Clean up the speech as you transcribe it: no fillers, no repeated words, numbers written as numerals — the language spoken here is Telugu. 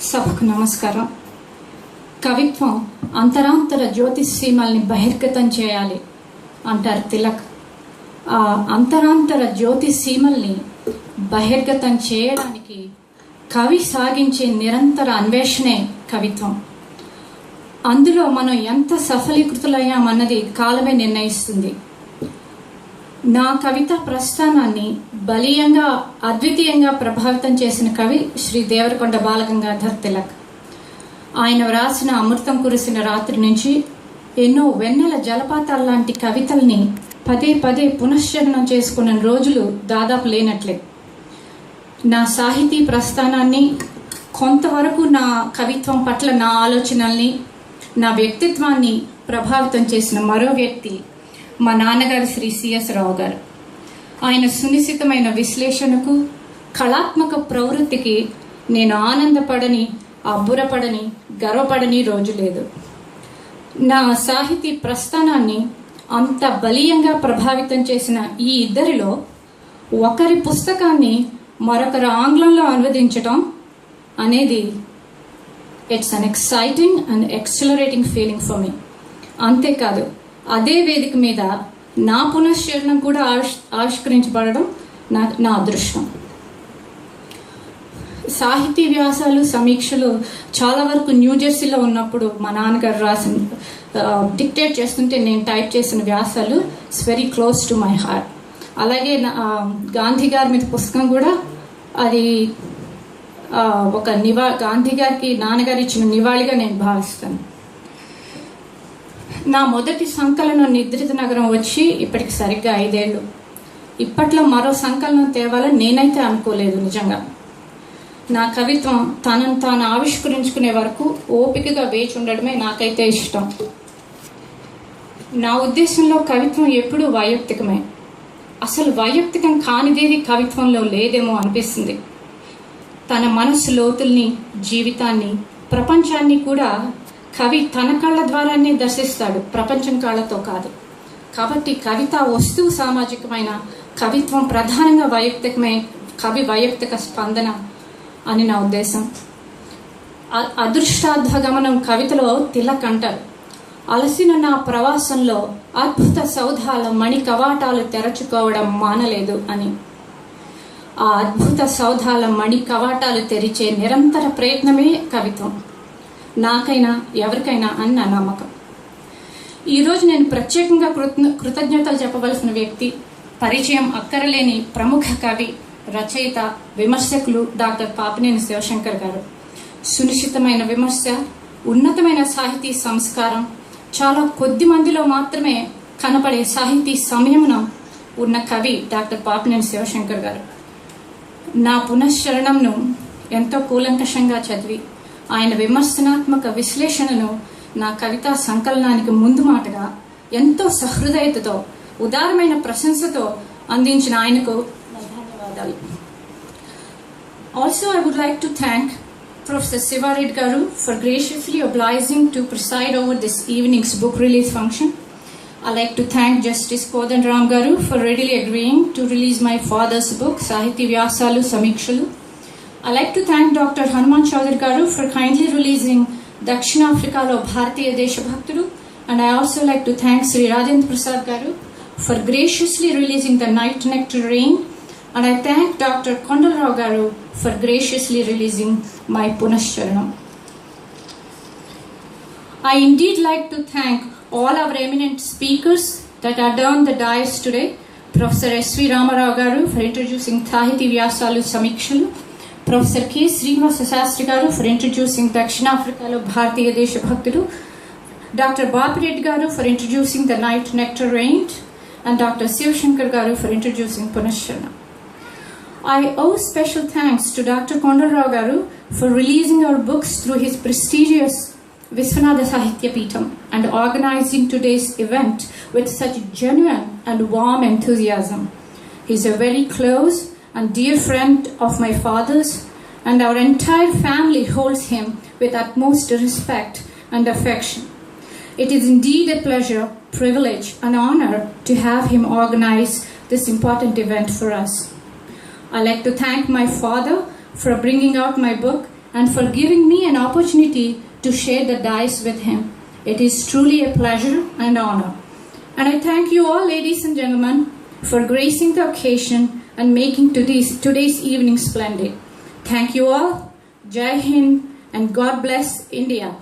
సభకు నమస్కారం. కవిత్వం అంతరాంతర జ్యోతిసీమల్ని బహిర్గతం చేయాలి అంటారు తిలక్. ఆ అంతరాంతర జ్యోతిసీమల్ని బహిర్గతం చేయడానికి కవి సాగించే నిరంతర అన్వేషణే కవిత్వం. అందులో మనం ఎంత సఫలీకృతులయ్యామన్నది కాలమే నిర్ణయిస్తుంది. నా కవితా ప్రస్థానాన్ని బలీయంగా అద్వితీయంగా ప్రభావితం చేసిన కవి శ్రీ దేవరకొండ బాలగంగాధర్ తిలక్. ఆయన వ్రాసిన అమృతం కురిసిన రాత్రి నుంచి ఎన్నో వెన్నెల జలపాతాల లాంటి కవితల్ని పదే పదే పునశ్చరణం చేసుకున్న రోజులు దాదాపు లేనట్లే. నా సాహితీ ప్రస్థానాన్ని, కొంతవరకు నా కవిత్వం పట్ల నా ఆలోచనల్ని, నా వ్యక్తిత్వాన్ని ప్రభావితం చేసిన మరో వ్యక్తి మా నాన్నగారు శ్రీ సిఎస్ రావు గారు. ఆయన సునిశ్చితమైన విశ్లేషణకు, కళాత్మక ప్రవృత్తికి నేను ఆనందపడని, అబ్బురపడని, గర్వపడని రోజు లేదు. నా సాహితీ ప్రస్థానాన్ని అంత బలీయంగా ప్రభావితం చేసిన ఈ ఇద్దరిలో ఒకరి పుస్తకాన్ని మరొకరు ఆంగ్లంలో అనువదించటం అనేది it's an exciting and ఎక్సలరేటింగ్ feeling for me. అంతేకాదు, అదే వేదిక మీద నా పునశ్చరణం కూడా ఆవిష్కరించబడడం నా అదృష్టం. సాహితీ వ్యాసాలు, సమీక్షలు చాలా వరకు న్యూజెర్సీలో ఉన్నప్పుడు మా నాన్నగారు రాసిన డిక్టేట్ చేస్తుంటే నేను టైప్ చేసిన వ్యాసాలు it's very close to my heart. అలాగే గాంధీ గారి మీద పుస్తకం కూడా అది ఒక గాంధీ గారికి నాన్నగారు ఇచ్చిన నివాళిగా నేను భావిస్తాను. నా మొదటి సంకలనం నిద్రిత నగరం వచ్చి ఇప్పటికి సరిగ్గా 5 ఏళ్ళు. ఇప్పట్లో మరో సంకలనం తేవాలని నేనైతే అనుకోలేదు. నిజంగా నా కవిత్వం తనను తాను ఆవిష్కరించుకునే వరకు ఓపికగా వేచి ఉండడమే నాకైతే ఇష్టం. నా ఉద్దేశంలో కవిత్వం ఎప్పుడూ వైయక్తికమే. అసలు వైయక్తికం కానిదేది కవిత్వంలో లేదేమో అనిపిస్తుంది. తన మనస్సు లోతుల్ని, జీవితాన్ని, ప్రపంచాన్ని కూడా కవి తన కళ్ళ ద్వారానే దర్శిస్తాడు, ప్రపంచం కాళ్ళతో కాదు. కాబట్టి కవిత వస్తువు సామాజికమైన, కవిత్వం ప్రధానంగా వైయక్తికమే, కవి వైయక్తిక స్పందన అని నా ఉద్దేశం. అదృష్టాధ్వగమనం కవితలో తిలక్ అంటారు, అలసిన నా ప్రవాసంలో అద్భుత సౌధాల మణి కవాటాలు తెరచుకోవడం మానలేదు అని. ఆ అద్భుత సౌధాల మణి కవాటాలు తెరిచే నిరంతర ప్రయత్నమే కవిత్వం, నాకైనా ఎవరికైనా అని నా నమ్మకం. ఈరోజు నేను ప్రత్యేకంగా కృతజ్ఞతలు చెప్పవలసిన వ్యక్తి, పరిచయం అక్కరలేని ప్రముఖ కవి, రచయిత, విమర్శకులు డాక్టర్ పాపినేని శివశంకర్ గారు. సునిశ్చితమైన విమర్శ, ఉన్నతమైన సాహితీ సంస్కారం, చాలా కొద్ది మందిలో మాత్రమే కనపడే సాహితీ సంయమనం ఉన్న కవి డాక్టర్ పాపినేని శివశంకర్ గారు. నా పునశ్చరణంను ఎంతో కూలంకషంగా చదివి ఆయన విమర్శనాత్మక విశ్లేషణను నా కవితా సంకలనానికి ముందు మాటగా ఎంతో సహృదయతతో, ఉదారమైన ప్రశంసతో అందించిన ఆయనకు ధన్యవాదాలు. Also, I would like to thank Professor Siva Reddy Garu for graciously obliging to preside over this evening's book release function. I like to thank Justice Kodandaram Garu for readily agreeing to release my father's book, Sahiti Vyasalu Samikshalu. I like to thank Dr. Hanuman Chaudhary Garu for kindly releasing Dakshina Africa lo Bharatiya Deshabhaktudu, and I also like to thank Sri Rajendra Prasad Garu for graciously releasing The Night Nectar Rain, and I thank Dr. Kondalarao Garu for graciously releasing my Punashcharanam. I indeed like to thank all our eminent speakers that are on the dais today. Professor S.V. Ramarao Garu for introducing Sahiti Vyasalu Samikshalu, Professor K. Srinivasa Sastri Garu for introducing Dakshina Africa lo Bharatiya Deshabhaktudu, Dr. Bapi Reddy Garu for introducing The Night Nectar Rained, and Dr. Shivashankar Garu for introducing Punashcharanam. I owe special thanks to Dr. Kondalarao Garu for releasing our books through his prestigious Viswanatha Sahitya Peetham and organizing today's event with such genuine and warm enthusiasm. He is a very close and dear friend of my father's, and our entire family holds him with utmost respect and affection. It is indeed a pleasure, privilege, and honor to have him organize this important event for us. I like to thank my father for bringing out my book and for giving me an opportunity to share the dais with him. It is truly a pleasure and honor. And I thank you all, ladies and gentlemen, for gracing the occasion and making today's evening splendid. Thank you all. Jai Hind and God bless India.